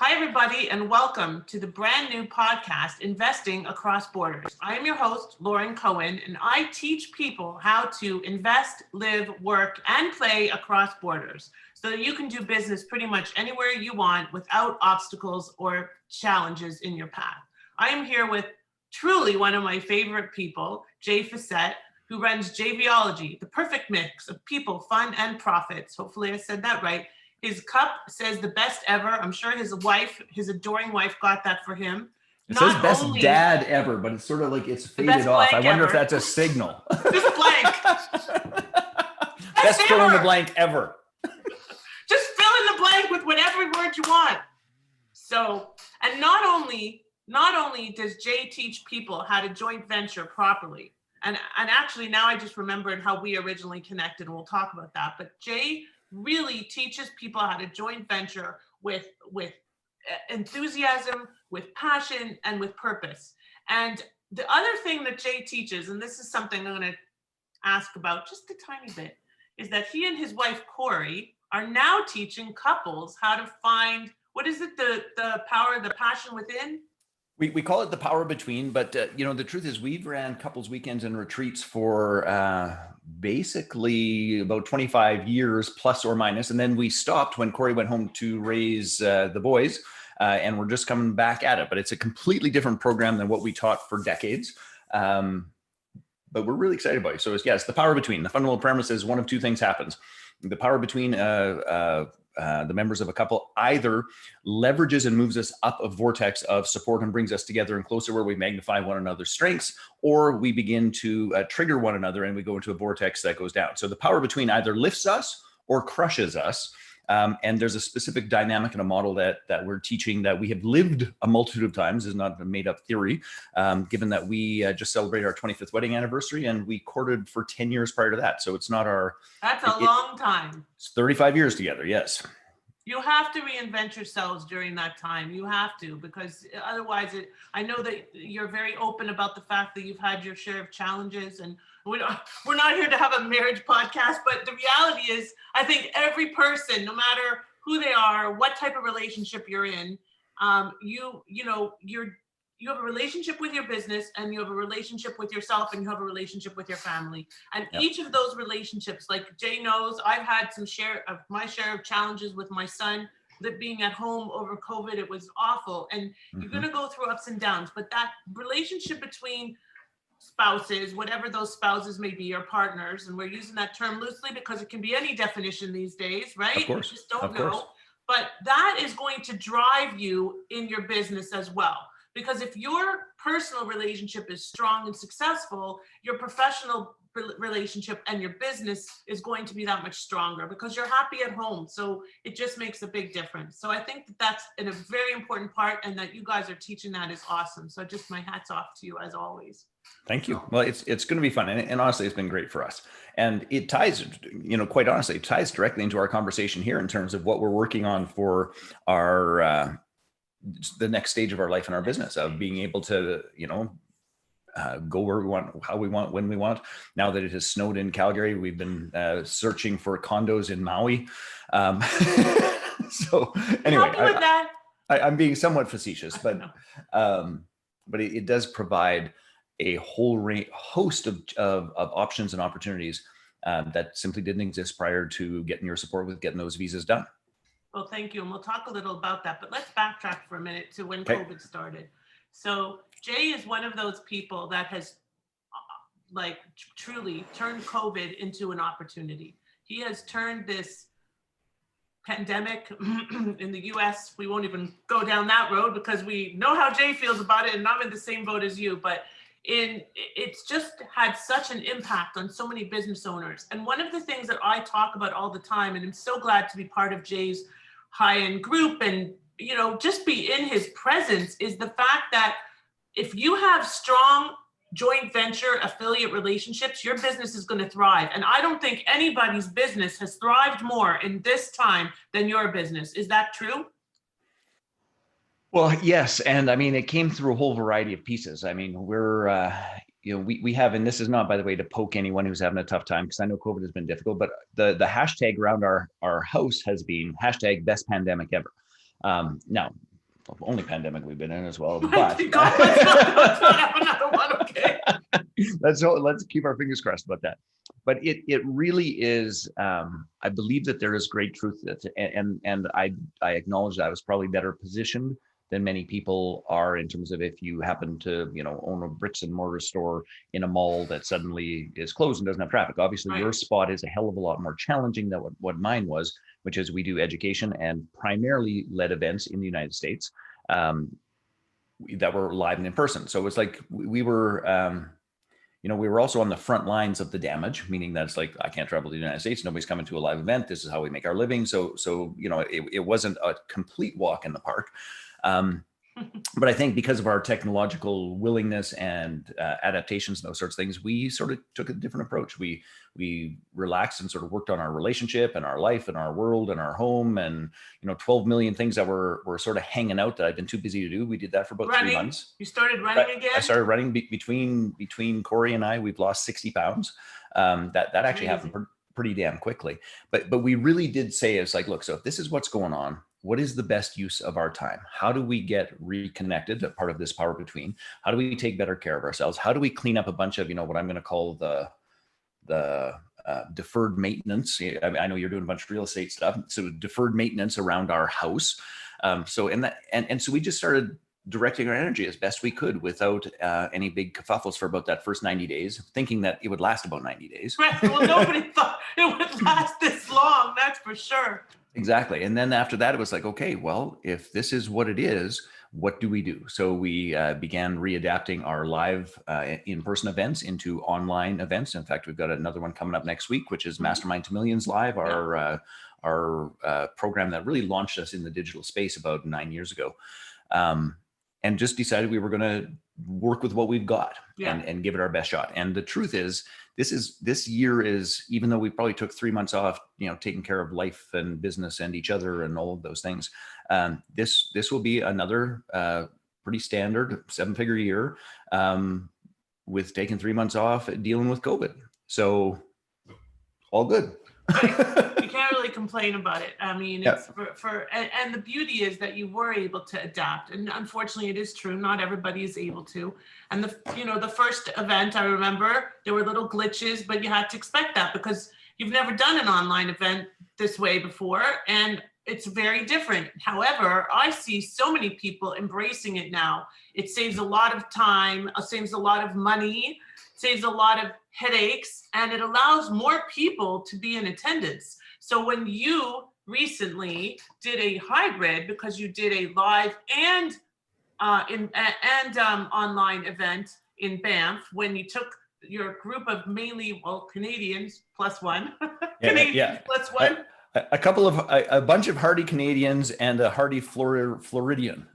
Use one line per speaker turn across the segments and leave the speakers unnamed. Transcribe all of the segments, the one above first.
Hi, everybody, and welcome to the brand new podcast, Investing Across Borders. I am your host, Lauren Cohen, and I teach people how to invest, live, work, and play across borders so that you can do business pretty much anywhere you want without obstacles or challenges in your path. I am here with truly one of my favorite people, Fiset, who runs JVology, the perfect mix of people, fun, and profits. Hopefully I said that right. His cup says the best ever. I'm sure his wife, his adoring wife, got that for him.
It says best dad ever, but it's sort of like it's faded off. I wonder if that's a signal.
Just blank.
Best fill in the blank ever.
Just fill in the blank with whatever word you want. So, and not only does Jay teach people how to joint venture properly, and actually now I just remembered how we originally connected, and we'll talk about that. But Jay really teaches people how to joint venture with enthusiasm, with passion, and with purpose. And the other thing that Jay teaches, and this is something I'm going to ask about just a tiny bit, is that he and his wife, Corey, are now teaching couples how to find, what is it, the power, the passion within?
We call it the power between, but the truth is we've ran couples weekends and retreats for basically about 25 years plus or minus. And then we stopped when Corey went home to raise the boys and we're just coming back at it. But it's a completely different program than what we taught for decades. But we're really excited about it. So it's the power between. The fundamental premise is one of two things happens. The power between the members of a couple either leverages and moves us up a vortex of support and brings us together and closer where we magnify one another's strengths, or we begin to trigger one another and we go into a vortex that goes down. So the power between either lifts us or crushes us. And there's a specific dynamic and a model that we're teaching that we have lived a multitude of times, is not a made up theory, given that we just celebrated our 25th wedding anniversary and we courted for 10 years prior to that. So it's not our...
That's a long time.
It's 35 years together, yes.
You have to reinvent yourselves during that time. You have to, because otherwise I know that you're very open about the fact that you've had your share of challenges, and we're not here to have a marriage podcast, but the reality is I think every person, no matter who they are, what type of relationship you're in, you have a relationship with your business, and you have a relationship with yourself, and you have a relationship with your family. And each of those relationships, like Jay knows, I've had my share of challenges with my son, that being at home over COVID, it was awful. And you're going to go through ups and downs, but that relationship between spouses, whatever those spouses may be, or partners, and we're using that term loosely because it can be any definition these days, right?
Of course.
You just don't know. But that is going to drive you in your business as well. Because if your personal relationship is strong and successful, your professional relationship and your business is going to be that much stronger because you're happy at home. So it just makes a big difference. So I think that's a very important part, and that you guys are teaching that is awesome. So just my hat's off to you as always.
Thank you. Well, it's going to be fun. And honestly, it's been great for us. And it ties, quite honestly, it ties directly into our conversation here in terms of what we're working on for our, the next stage of our life and our business, of being able to, go where we want, how we want, when we want. Now that it has snowed in Calgary, we've been searching for condos in Maui. So anyway, I'm being somewhat facetious, but it does provide a whole host of options and opportunities that simply didn't exist prior to getting your support with getting those visas done.
Well, thank you. And we'll talk a little about that, but let's backtrack for a minute to when COVID started. So Jay is one of those people that has truly turned COVID into an opportunity. He has turned this pandemic in the US, we won't even go down that road because we know how Jay feels about it, and I'm in the same boat as you, but it's just had such an impact on so many business owners. And one of the things that I talk about all the time, and I'm so glad to be part of Jay's high-end group and just be in his presence, is the fact that if you have strong joint venture affiliate relationships, your business is going to thrive. And I don't think anybody's business has thrived more in this time than your business. Is that true?
Well, yes. And I mean, it came through a whole variety of pieces. I mean, we're, we have, and this is not, by the way, to poke anyone who's having a tough time, because I know COVID has been difficult, but the hashtag around our house has been hashtag best pandemic ever. Now, only pandemic we've been in as well.
But
But
God, let's not have another one, okay?
let's keep our fingers crossed about that. But it really is. I believe that there is great truth that, and I acknowledge that I was probably better positioned than many people are in terms of if you happen to own a bricks and mortar store in a mall that suddenly is closed and doesn't have traffic. Obviously, your spot is a hell of a lot more challenging than what mine was, which is we do education and primarily led events in the United States that were live and in person. So it's like we were. We were also on the front lines of the damage, meaning that's like, I can't travel to the United States. Nobody's coming to a live event. This is how we make our living. So it wasn't a complete walk in the park. But I think because of our technological willingness and adaptations and those sorts of things, we sort of took a different approach. We relaxed and sort of worked on our relationship and our life and our world and our home and 12 million things that were sort of hanging out that I've been too busy to do. We did that for about 3 months.
You started running again?
I started running between Corey and I. We've lost 60 pounds. That actually happened pretty damn quickly. But we really did say, it's like, look, so if this is what's going on, what is the best use of our time? How do we get reconnected, a part of this power between? How do we take better care of ourselves? How do we clean up a bunch of, what I'm going to call the deferred maintenance? I know you're doing a bunch of real estate stuff. So deferred maintenance around our house. So we just started directing our energy as best we could without any big kerfuffles for about that first 90 days, thinking that it would last about 90 days.
Right. Well, nobody thought it would last this long. That's for sure.
Exactly. And then after that, it was like, okay, well, if this is what it is, what do we do? So we began readapting our live in-person events into online events. In fact, we've got another one coming up next week, which is Mastermind to Millions Live, our program that really launched us in the digital space about 9 years ago. And just decided we were going to work with what we've got and give it our best shot. And the truth is, this year is, even though we probably took 3 months off, taking care of life and business and each other and all of those things, this will be another pretty standard 7-figure year with taking 3 months off dealing with COVID. So all good.
You can't really complain about it. I mean, it's and the beauty is that you were able to adapt. And unfortunately, it is true, not everybody is able to. And the first event, I remember there were little glitches, but you had to expect that because you've never done an online event this way before. And it's very different. However, I see so many people embracing it now. It saves a lot of time, saves a lot of money, saves a lot of headaches, and it allows more people to be in attendance. So when you recently did a hybrid, because you did a live and online event in Banff, when you took your group of mainly Canadians plus one, plus one.
A bunch of hardy Canadians and a hardy Floridian.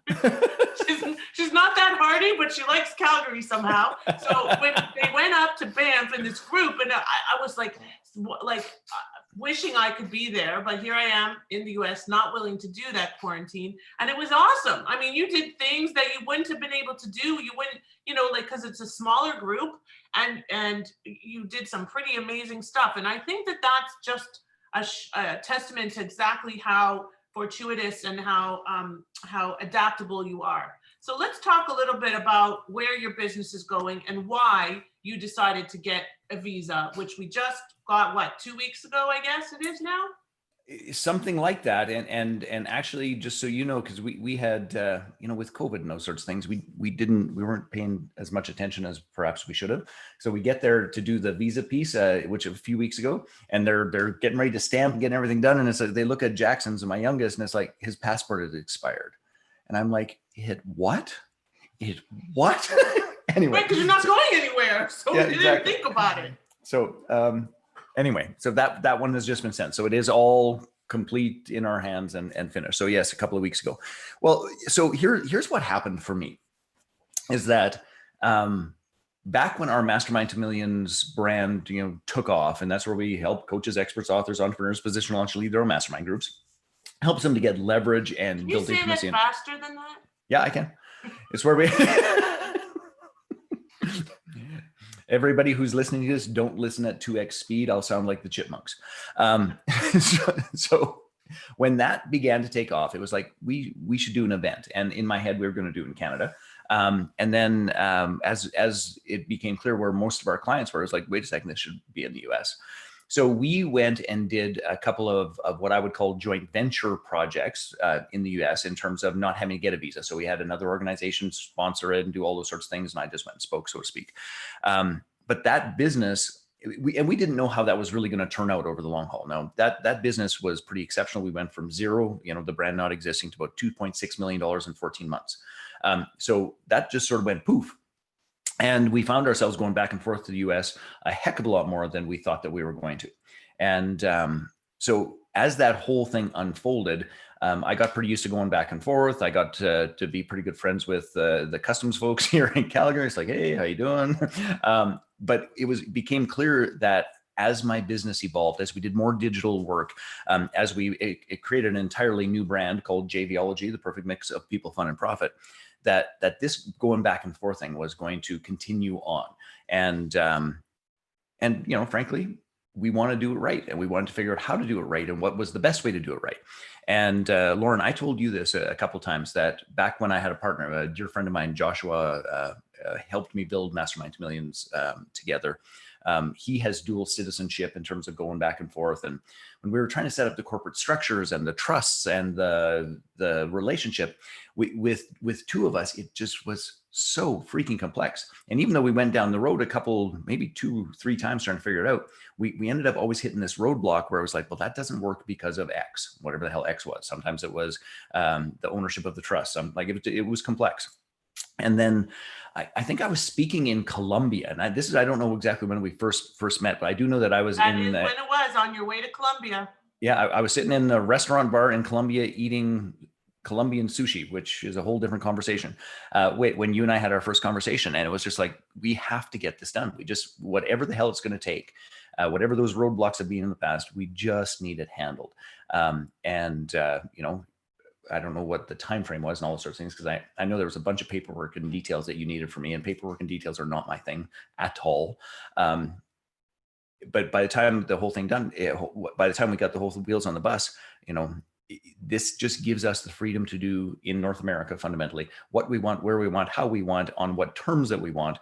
She's not that hardy, but she likes Calgary somehow. So when they went up to Banff in this group, and I was like wishing I could be there, but here I am in the US, not willing to do that quarantine. And it was awesome. I mean, you did things that you wouldn't have been able to do. You wouldn't, because it's a smaller group, and you did some pretty amazing stuff. And I think that that's just a testament to exactly how fortuitous and how adaptable you are. So let's talk a little bit about where your business is going and why you decided to get a visa, which we just got, 2 weeks ago, I guess it is now?
Something like that. And actually, just so you know, because we had, with COVID and those sorts of things, we weren't paying as much attention as perhaps we should have. So we get there to do the visa piece, which a few weeks ago, and they're getting ready to stamp and getting everything done. And it's like, they look at Jackson's and my youngest, and it's like, his passport has expired. And I'm like, It what? Anyway.
Right, because you're not going anywhere. So you didn't think about it.
So anyway, so that one has just been sent. So it is all complete in our hands and finished. So yes, a couple of weeks ago. Well, so here's what happened for me is that back when our Mastermind to Millions brand, took off, and that's where we help coaches, experts, authors, entrepreneurs, position launch, lead their own mastermind groups, helps them to get leverage and build intimacy.
Can you say that faster than that?
Yeah, I can. It's where we everybody who's listening to this, don't listen at 2x speed. I'll sound like the chipmunks. So When that began to take off, it was like, we should do an event. And in my head, we were going to do it in Canada. And then as it became clear where most of our clients were, it was like, wait a second, this should be in the US. So we went and did a couple of what I would call joint venture projects in the US in terms of not having to get a visa. So we had another organization sponsor it and do all those sorts of things. And I just went and spoke, so to speak. But that business, we didn't know how that was really going to turn out over the long haul. Now that business was pretty exceptional. We went from zero, the brand not existing, to about $2.6 million in 14 months. So that just sort of went poof. And we found ourselves going back and forth to the US a heck of a lot more than we thought that we were going to. And so as that whole thing unfolded, I got pretty used to going back and forth. I got to be pretty good friends with the customs folks here in Calgary. It's like, hey, how you doing? But it became clear that as my business evolved, as we did more digital work, as it created an entirely new brand called JVology, the perfect mix of people, fun, and profit, that this going back and forth thing was going to continue on. And frankly, we want to do it right. And we wanted to figure out how to do it right and what was the best way to do it right. And Lauren, I told you this a couple of times, that back when I had a partner, a dear friend of mine, Joshua, helped me build Mastermind to Millions together. He has dual citizenship in terms of going back and forth. And when we were trying to set up the corporate structures and the trusts and the relationship with two of us, it just was so freaking complex. And even though we went down the road a couple, maybe 2-3 times trying to figure it out, we ended up always hitting this roadblock where it was like, well, that doesn't work because of X, whatever the hell X was. Sometimes it was the ownership of the trust. Like it was complex. And then I think I was speaking in Colombia, and I don't know exactly when we first met, but I do know that I was
when it was on your way to Colombia.
Yeah, I was sitting in a restaurant bar in Colombia eating Colombian sushi, which is a whole different conversation. When you and I had our first conversation, and it was just like, we have to get this done. We just, whatever the hell it's going to take, whatever those roadblocks have been in the past, we just need it handled. I don't know what the time frame was and all those sorts of things, because I know there was a bunch of paperwork and details that you needed from me, and paperwork and details are not my thing at all. But by the time the whole thing done, by the time we got the whole wheels on the bus, this just gives us the freedom to do in North America, fundamentally, what we want, where we want, how we want, on what terms that we want,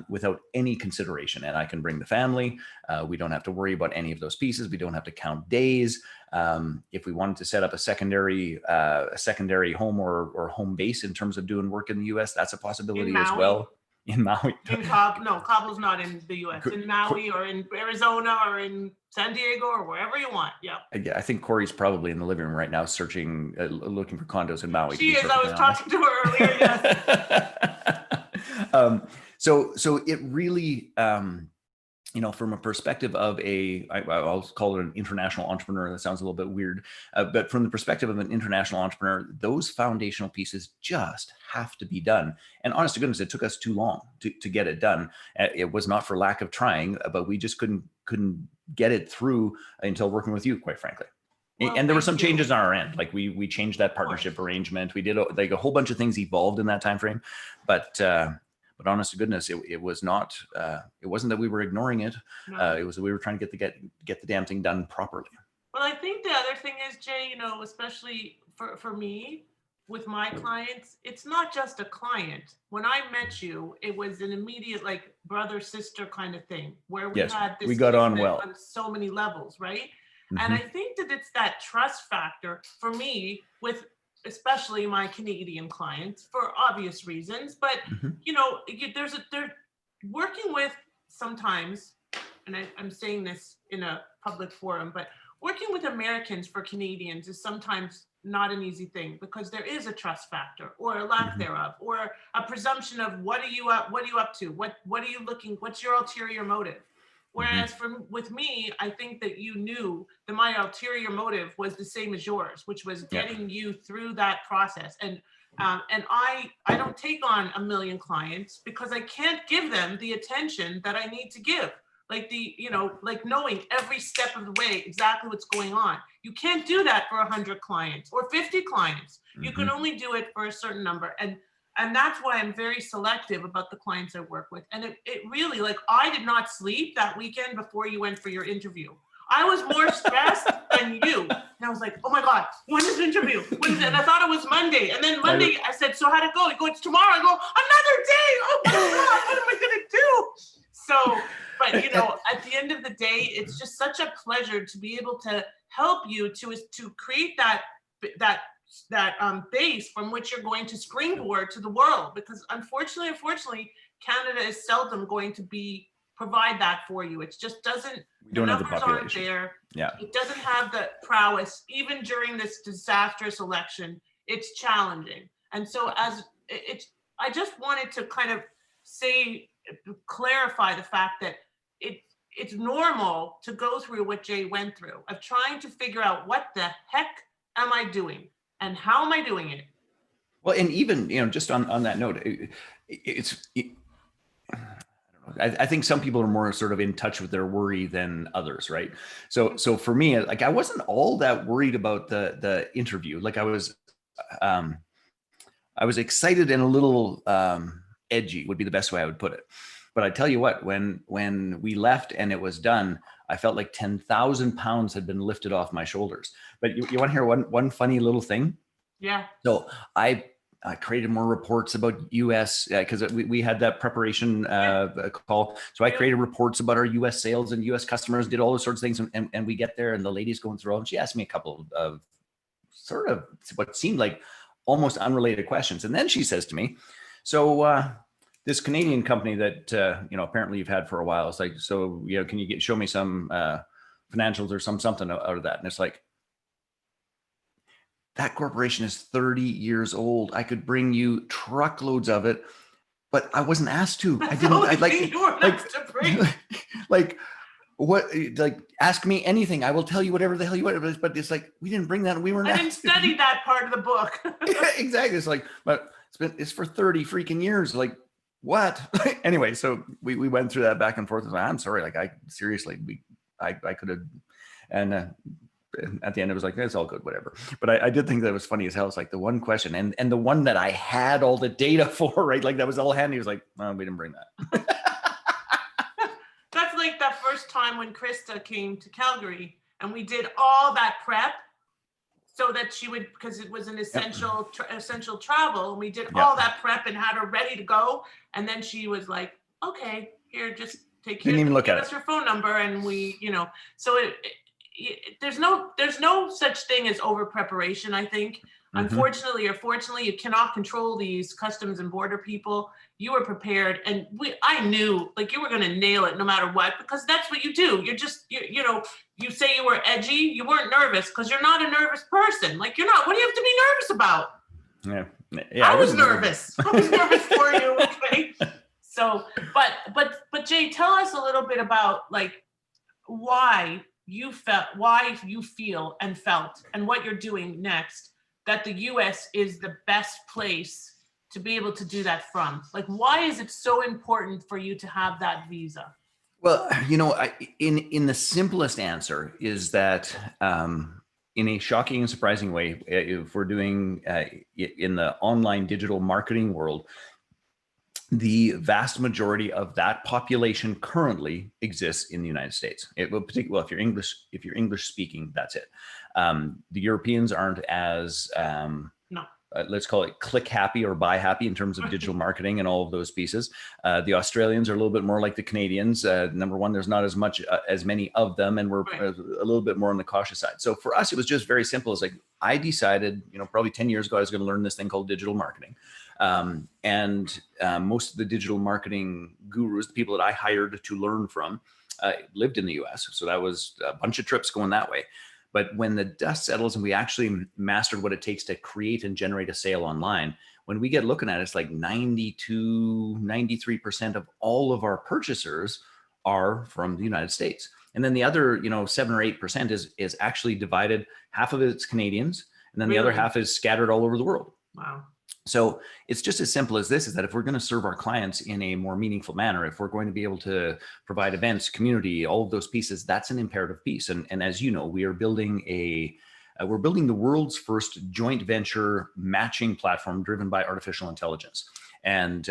without any consideration. And I can bring the family. We don't have to worry about any of those pieces. We don't have to count days. If we wanted to set up a secondary home or home base in terms of doing work in the US, that's a possibility as well. In Maui.
In Cabo, no, Cabo's not in the US. In Maui or in Arizona or in San Diego or wherever you want. Yeah.
I think Corey's probably in the living room right now searching, looking for condos in Maui.
She is. I was talking to her earlier. Yes.
So it really, from a perspective of I'll call it an international entrepreneur. That sounds a little bit weird, but from the perspective of an international entrepreneur, those foundational pieces just have to be done. And honest to goodness, it took us too long to get it done. It was not for lack of trying, but we just couldn't get it through until working with you, quite frankly. Well, and there were some changes on our end. Like we changed that partnership arrangement. We did like a whole bunch of things evolved in that time frame, but honest to goodness, it was not. It wasn't that we were ignoring it. No. It was that we were trying to get the damn thing done properly.
Well, I think the other thing is, Jay, especially for me with my clients, it's not just a client. When I met you, it was an immediate like brother sister kind of thing where we had this.
We got on well
on so many levels, right? Mm-hmm. And I think that it's that trust factor for me with especially my Canadian clients for obvious reasons, but they're working with sometimes, and I'm saying this in a public forum, but working with Americans for Canadians is sometimes not an easy thing because there is a trust factor or a lack thereof, or a presumption of what are you up to? What are you looking, what's your ulterior motive? Whereas with me, I think that you knew that my ulterior motive was the same as yours, which was getting you through that process. And I don't take on 1 million clients because I can't give them the attention that I need to give. Like like knowing every step of the way, exactly what's going on. You can't do that for 100 clients or 50 clients. You can only do it for a certain number. And that's why I'm very selective about the clients I work with. And it really, like, I did not sleep that weekend before you went for your interview. I was more stressed than you. And I was like, oh my God, when is the interview? When is it? And I thought it was Monday. And then Monday, I said, so how'd it go? You go, it's tomorrow. I go, another day. Oh my God, what am I going to do? So, but you know, at the end of the day, it's just such a pleasure to be able to help you to create that base from which you're going to springboard to the world. Because unfortunately, Canada is seldom going to provide that for you. It just doesn't.
We don't have the
numbers
population.
aren't there.
Yeah.
It doesn't have the prowess. Even during this disastrous election, it's challenging. And so I just wanted to kind of clarify the fact that it's normal to go through what Jay went through, of trying to figure out what the heck am I doing and how am I doing it?
Well, and even, you know, just on that note, I think some people are more sort of in touch with their worry than others, right? So for me, like, I wasn't all that worried about the interview. Like, I was excited and a little edgy would be the best way I would put it. But I tell you what, when we left and it was done, I felt like 10,000 pounds had been lifted off my shoulders. But you want to hear one funny little thing?
Yeah.
So I created more reports about US because we had that preparation call. So I created reports about our US sales and US customers, did all those sorts of things. And we get there and the lady's going through, and she asked me a couple of sort of what seemed like almost unrelated questions. And then she says to me, so this Canadian company that, you know, apparently you've had for a while, it's like, so, you know, can you show me some financials or something out of that? And it's like, that corporation is 30 years old. I could bring you truckloads of it, but I wasn't asked to. I didn't. I'd like what? Like, ask me anything. I will tell you whatever the hell you want. But it's like, we didn't bring that. We weren't.
I didn't study that part of the book.
Exactly. It's like, but it's for 30 freaking years. Like, what? Anyway, so we went through that back and forth. I'm sorry. Like, I seriously, I could have, and. At the end, it was like, it's all good, whatever. But I did think that was funny as hell. It's like the one question and the one that I had all the data for, right? Like, that was all handy. He was like, oh, we didn't bring that.
That's like the first time when Krista came to Calgary and we did all that prep so that she would, because it was an essential travel. And we did all that prep and had her ready to go. And then she was like, okay, here, just take care. Didn't even look at it. Give us your phone number. And we, you know, so there's no such thing as over preparation, I think. Mm-hmm. Unfortunately or fortunately, you cannot control these customs and border people. You were prepared, and I knew, like, you were going to nail it no matter what, because that's what you do. You're just, you know, you say you were edgy, you weren't nervous because you're not a nervous person. Like, you're not. What do you have to be nervous about? Yeah, I was nervous. I was nervous for you. Okay. So, but Jay, tell us a little bit about, like, why you feel and felt, and what you're doing next, that the US is the best place to be able to do that from. Like, why is it so important for you to have that visa?
Well, you know, in the simplest answer is that in a shocking and surprising way, if we're doing in the online digital marketing world, the vast majority of that population currently exists in the United States. Well, if you're English speaking, that's it. The Europeans aren't as let's call it click happy or buy happy in terms of digital marketing and all of those pieces. The Australians are a little bit more like the Canadians. Number one, there's not as many of them, and we're a little bit more on the cautious side. So for us, it was just very simple. It's like, I decided, you know, probably 10 years ago, I was going to learn this thing called digital marketing. Most of the digital marketing gurus, the people that I hired to learn from, lived in the US. So that was a bunch of trips going that way. But when the dust settles and we actually mastered what it takes to create and generate a sale online, when we get looking at it, it's like 93% of all of our purchasers are from the United States. And then the other, you know, 7 or 8% is actually divided. Half of it's Canadians, and then the other half is scattered all over the world.
Wow.
So it's just as simple as this, is that if we're going to serve our clients in a more meaningful manner, if we're going to be able to provide events, community, all of those pieces, that's an imperative piece. And as you know, we are building we're building the world's first joint venture matching platform driven by artificial intelligence. And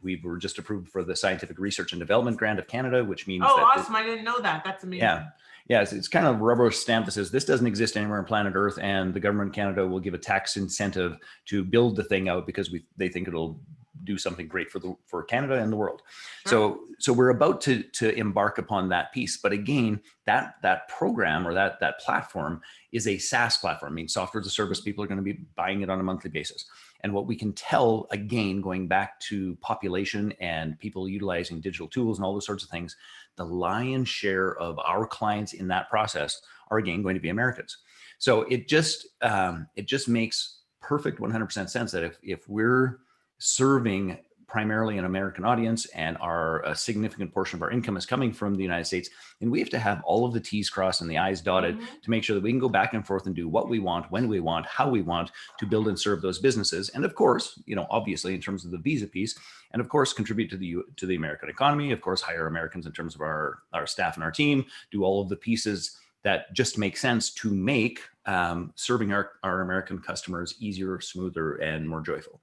we were just approved for the Scientific Research and Development Grant of Canada, which means
awesome. I didn't know that. That's amazing.
Yeah. Yes, it's kind of rubber stamp that says this doesn't exist anywhere on planet Earth, and the government of Canada will give a tax incentive to build the thing out because they think it'll do something great for Canada and the world.
Sure.
So we're about to embark upon that piece. But again, that program or that platform is a SaaS platform. I mean, software as a service, people are going to be buying it on a monthly basis. And what we can tell, again, going back to population and people utilizing digital tools and all those sorts of things, the lion's share of our clients in that process are, again, going to be Americans. So it just makes perfect 100% sense that if we're serving primarily an American audience and a significant portion of our income is coming from the United States, and we have to have all of the T's crossed and the I's dotted to make sure that we can go back and forth and do what we want, when we want, how we want to build and serve those businesses. And of course, obviously in terms of the visa piece, and of course, contribute to the American economy, of course, hire Americans in terms of our staff and our team, do all of the pieces that just make sense to make serving our American customers easier, smoother, and more joyful.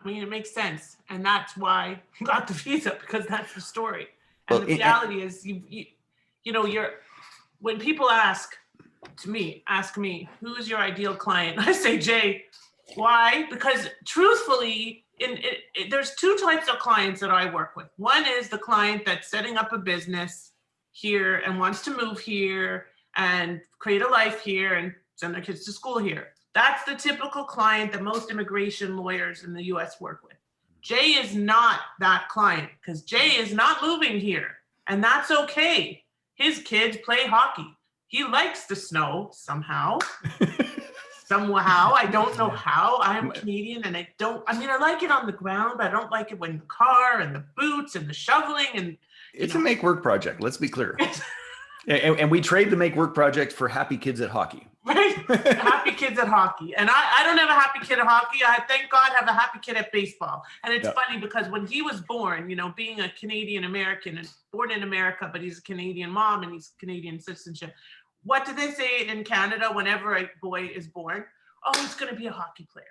I mean, it makes sense. And that's why I got the visa, because that's the story. And the reality is, when people ask me, who's your ideal client? I say, Jay. Why? Because truthfully, there's two types of clients that I work with. One is the client that's setting up a business here and wants to move here and create a life here and send their kids to school here. That's the typical client that most immigration lawyers in the US work with. Jay is not that client, because Jay is not moving here, and that's okay. His kids play hockey. He likes the snow somehow. Somehow, I don't know how. I'm Canadian, and I like it on the ground, but I don't like it when the car and the boots and the shoveling and
it's a make work project. Let's be clear. and we trade the make work project for happy kids at hockey.
Right? Happy kids at hockey. And I don't have a happy kid at hockey. I, thank God, have a happy kid at baseball. And it's funny because when he was born, being a Canadian American and born in America, but he's a Canadian mom and he's Canadian citizenship. What do they say in Canada whenever a boy is born? Oh, he's going to be a hockey player.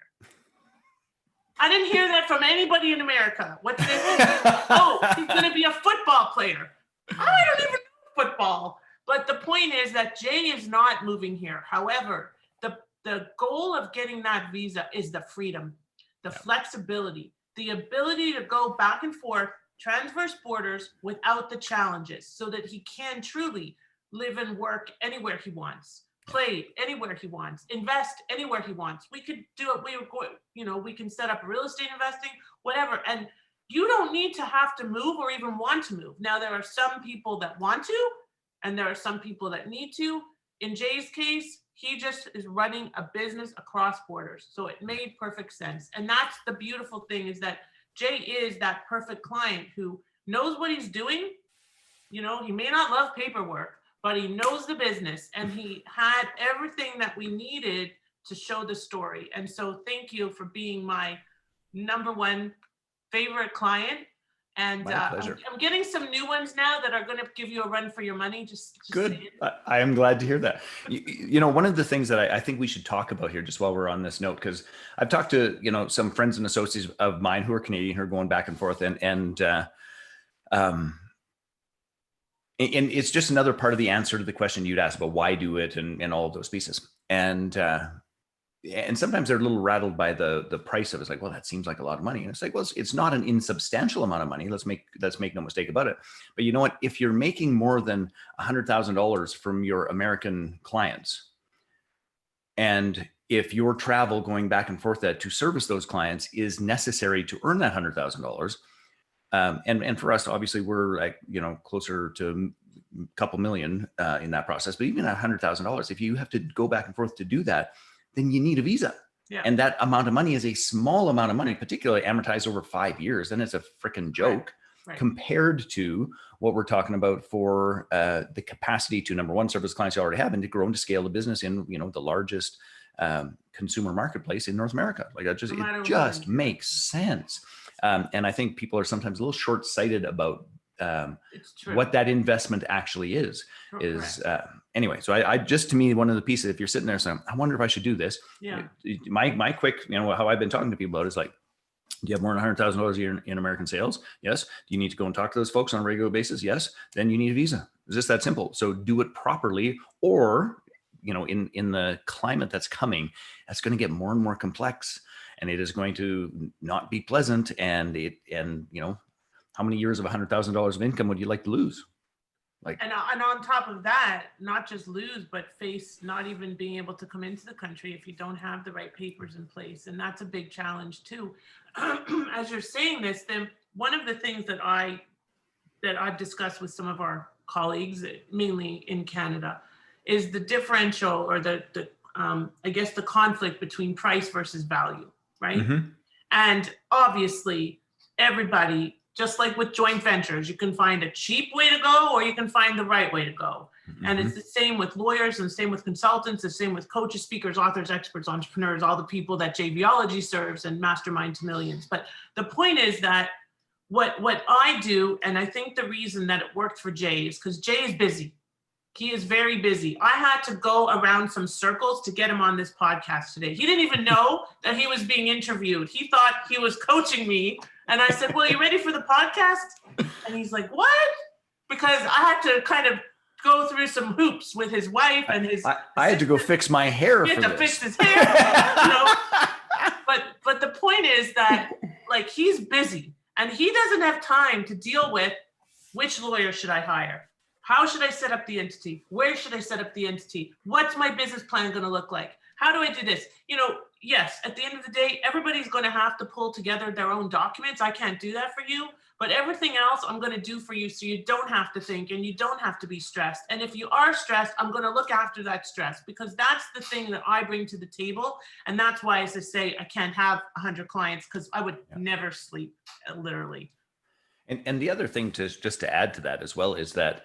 I didn't hear that from anybody in America. What do they say? Oh, he's going to be a football player. I don't even know football. But the point is that Jay is not moving here. However, the goal of getting that visa is the freedom, the flexibility, the ability to go back and forth, transverse borders without the challenges, so that he can truly live and work anywhere he wants, play anywhere he wants, invest anywhere he wants. We could do it. We can set up real estate investing, whatever. And you don't need to have to move or even want to move. Now, there are some people that want to, and there are some people that need to. In Jay's case, he just is running a business across borders. So it made perfect sense. And that's the beautiful thing, is that Jay is that perfect client who knows what he's doing. He may not love paperwork, but he knows the business, and he had everything that we needed to show the story. And so thank you for being my number one favorite client. And I'm getting some new ones now that are going to give you a run for your money. Just
good. I am glad to hear that. One of the things that I think we should talk about here, just while we're on this note, because I've talked to some friends and associates of mine who are Canadian, who are going back and forth, and it's just another part of the answer to the question you'd asked about why do it and all of those pieces. And sometimes they're a little rattled by the price of it. It's like, well, that seems like a lot of money. And it's like, well, it's not an insubstantial amount of money. Let's make no mistake about it. But you know what? If you're making more than $100,000 from your American clients, and if your travel going back and forth to service those clients is necessary to earn that $100,000, and for us, obviously, we're like, closer to a couple million in that process. But even at $100,000, if you have to go back and forth to do that, then you need a visa.
Yeah.
And that amount of money is a small amount of money, particularly amortized over 5 years. Then it's a freaking joke compared to what we're talking about for the capacity to, number one, service clients you already have, and to grow and to scale the business in, the largest consumer marketplace in North America. Like that it just makes sense. And I think people are sometimes a little short-sighted about what that investment actually is. Anyway, so I just, to me, one of the pieces, if you're sitting there saying, I wonder if I should do this.
Yeah.
My quick, how I've been talking to people about is like, Do you have more than $100,000 a year in American sales? Yes. Do you need to go and talk to those folks on a regular basis? Yes. Then you need a visa. It's just that simple. So do it properly, or, in the climate that's coming, that's going to get more and more complex, and it is going to not be pleasant. And how many years of $100,000 of income would you like to lose?
And on top of that, not just lose, but face not even being able to come into the country if you don't have the right papers in place. And that's a big challenge too. As you're saying this, then one of the things that I've discussed with some of our colleagues, mainly in Canada, is the differential, or I guess the conflict between price versus value, right?
Mm-hmm.
And obviously, everybody, just like with joint ventures, you can find a cheap way to go, or you can find the right way to go. Mm-hmm. And it's the same with lawyers, and the same with consultants, the same with coaches, speakers, authors, experts, entrepreneurs, all the people that JVology serves and Mastermind to Millions. But the point is that what I do, and I think the reason that it worked for Jay is because Jay is busy. He is very busy. I had to go around some circles to get him on this podcast today. He didn't even know that he was being interviewed. He thought he was coaching me. And I said, well, you ready for the podcast? And he's like, what? Because I had to kind of go through some hoops with his wife and his.
I had to go fix my hair.
He had to fix his hair. But the point is that, like, he's busy and he doesn't have time to deal with which lawyer should I hire? How should I set up the entity? Where should I set up the entity? What's my business plan going to look like? How do I do this? Yes, at the end of the day, everybody's going to have to pull together their own documents. I can't do that for you, but everything else I'm going to do for you so you don't have to think and you don't have to be stressed. And if you are stressed, I'm going to look after that stress, because that's the thing that I bring to the table. And that's why, as I say, I can't have 100 clients, because I would never sleep, literally.
And the other thing just to add to that as well is that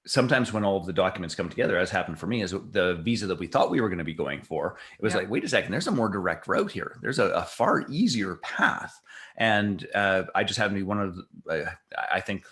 sometimes when all of the documents come together, as happened for me, is the visa that we thought we were going to be going for, it was like, wait a second, there's a more direct route here. There's a far easier path. And I just happened to be one of, I think,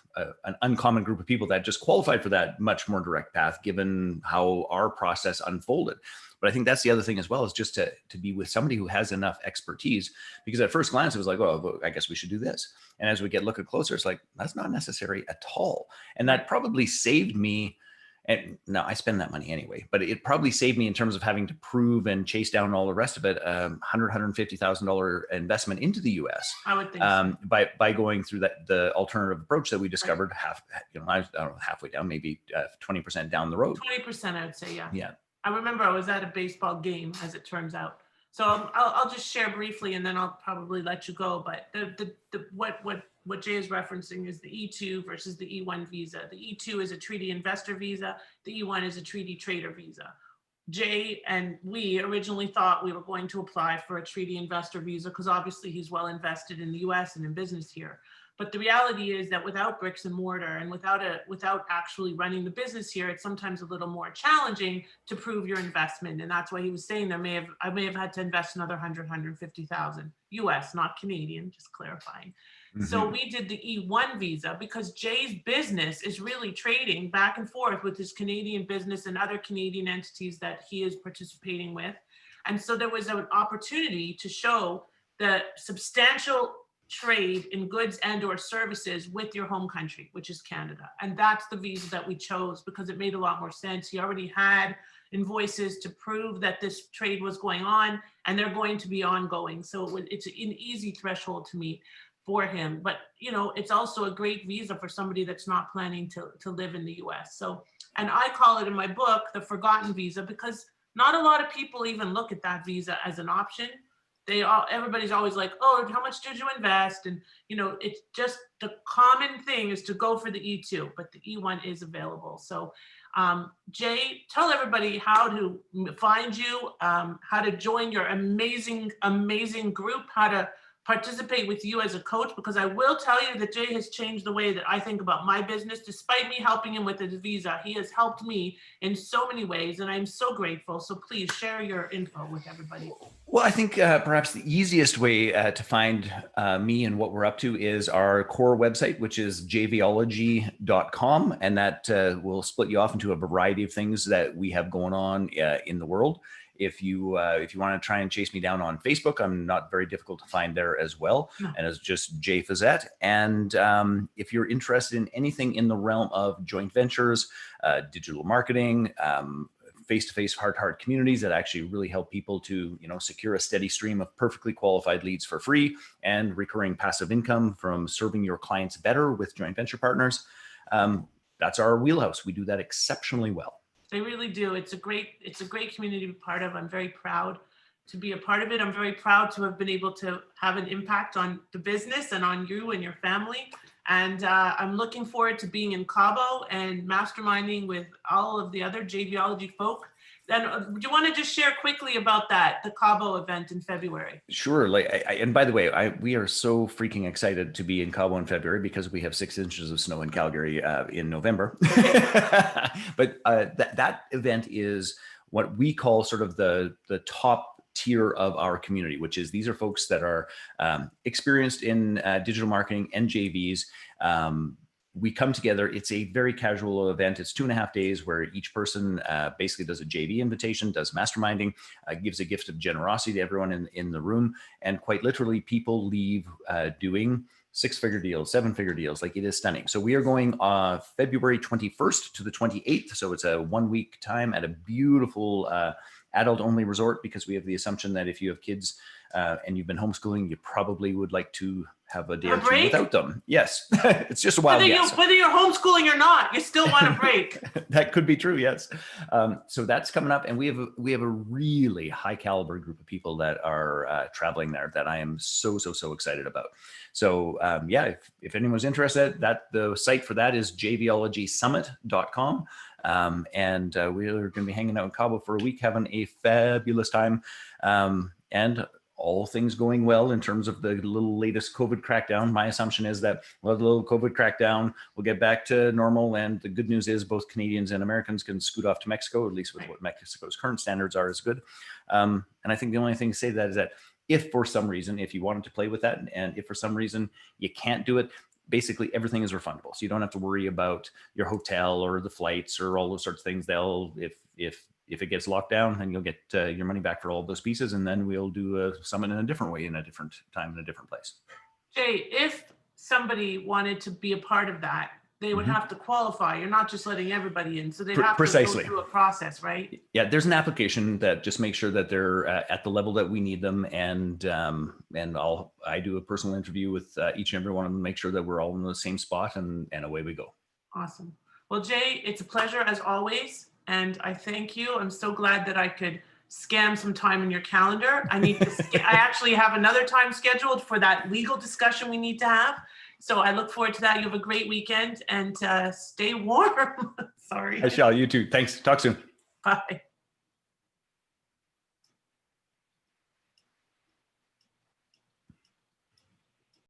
an uncommon group of people that just qualified for that much more direct path, given how our process unfolded. But I think that's the other thing as well, is just to be with somebody who has enough expertise, because at first glance, it was like, well, I guess we should do this. And as we look at closer, it's like, that's not necessary at all. And that probably saved me. And no, I spend that money anyway, but it probably saved me in terms of having to prove and chase down all the rest of it, $150,000 investment into the US.
I would think so.
By going through the alternative approach that we discovered I don't know, halfway down, maybe 20% down the road.
20%, I would say, yeah.
Yeah.
I remember I was at a baseball game, as it turns out. So I'll just share briefly, and then I'll probably let you go. But what Jay is referencing is the E2 versus the E1 visa. The E2 is a treaty investor visa. The E1 is a treaty trader visa. Jay and we originally thought we were going to apply for a treaty investor visa, because obviously he's well invested in the US and in business here. But the reality is that without bricks and mortar, and without actually running the business here, it's sometimes a little more challenging to prove your investment. And that's why he was saying I may have had to invest another 150,000 US, not Canadian, just clarifying. Mm-hmm. So we did the E1 visa because Jay's business is really trading back and forth with his Canadian business and other Canadian entities that he is participating with. And so there was an opportunity to show the substantial trade in goods and or services with your home country, which is Canada. And that's the visa that we chose because it made a lot more sense. He already had invoices to prove that this trade was going on, and they're going to be ongoing. So it's an easy threshold to meet for him. But it's also a great visa for somebody that's not planning to live in the US. So, and I call it in my book the forgotten visa, because not a lot of people even look at that visa as an option. Everybody's always like, oh, how much did you invest? And, it's just the common thing is to go for the E2, but the E1 is available. So, Jay, tell everybody how to find you, how to join your amazing, amazing group, how to participate with you as a coach, because I will tell you that Jay has changed the way that I think about my business. Despite me helping him with his visa, he has helped me in so many ways, and I'm so grateful. So please share your info with everybody.
Well, I think perhaps the easiest way to find me and what we're up to is our core website, which is JVology.com. And that will split you off into a variety of things that we have going on in the world. If you want to try and chase me down on Facebook, I'm not very difficult to find there as well.
No.
And it's just J Fiset. And if you're interested in anything in the realm of joint ventures, digital marketing, face-to-face heart-to-heart communities that actually really help people to, secure a steady stream of perfectly qualified leads for free and recurring passive income from serving your clients better with joint venture partners. That's our wheelhouse. We do that exceptionally well.
They really do. It's a great community to be part of. I'm very proud to be a part of it. I'm very proud to have been able to have an impact on the business and on you and your family. And I'm looking forward to being in Cabo and masterminding with all of the other JVology folk. Then do you want to just share quickly about the Cabo event in February?
Sure. And by the way, we are so freaking excited to be in Cabo in February because we have 6 inches of snow in Calgary in November. But that event is what we call sort of the top tier of our community, which is these are folks that are experienced in digital marketing and JVs. We come together. It's a very casual event. It's 2.5 days where each person basically does a JV invitation, does masterminding, gives a gift of generosity to everyone in the room. And quite literally, people leave doing 6-figure deals, 7-figure deals. Like, it is stunning. So we are going February 21st to the 28th. So it's a 1-week time at a beautiful adult-only resort, because we have the assumption that if you have kids and you've been homeschooling, you probably would like to have a day or two without them. Yes, it's just a wild guess.
Whether you're homeschooling or not, you still want a break.
That could be true, yes. So that's coming up, and we have a really high caliber group of people that are traveling there that I am so excited about. So if anyone's interested, the site for that is jvologysummit.com. And we're going to be hanging out in Cabo for a week, having a fabulous time. And all things going well in terms of the little latest COVID crackdown. My assumption is that we'll have a little COVID crackdown, we'll get back to normal. And the good news is both Canadians and Americans can scoot off to Mexico, at least with what Mexico's current standards are, is good. And I think the only thing to say to that is that if for some reason, if you wanted to play with that, and if for some reason you can't do it, basically everything is refundable. So you don't have to worry about your hotel or the flights or all those sorts of things. If it gets locked down, then you'll get your money back for all of those pieces. And then we'll do a summit in a different way, in a different time, in a different place.
Jay, if somebody wanted to be a part of that, they would have to qualify. You're not just letting everybody in. So they'd have to go through a process, right? Yeah,
there's an application that just makes sure that they're at the level that we need them. And I do a personal interview with each and every one of them, make sure that we're all in the same spot, and away we go.
Awesome. Well, Jay, it's a pleasure as always. And I thank you. I'm so glad that I could scam some time in your calendar. I actually have another time scheduled for that legal discussion we need to have. So I look forward to that. You have a great weekend, and stay warm. Sorry.
I shall. You too. Thanks. Talk soon.
Bye.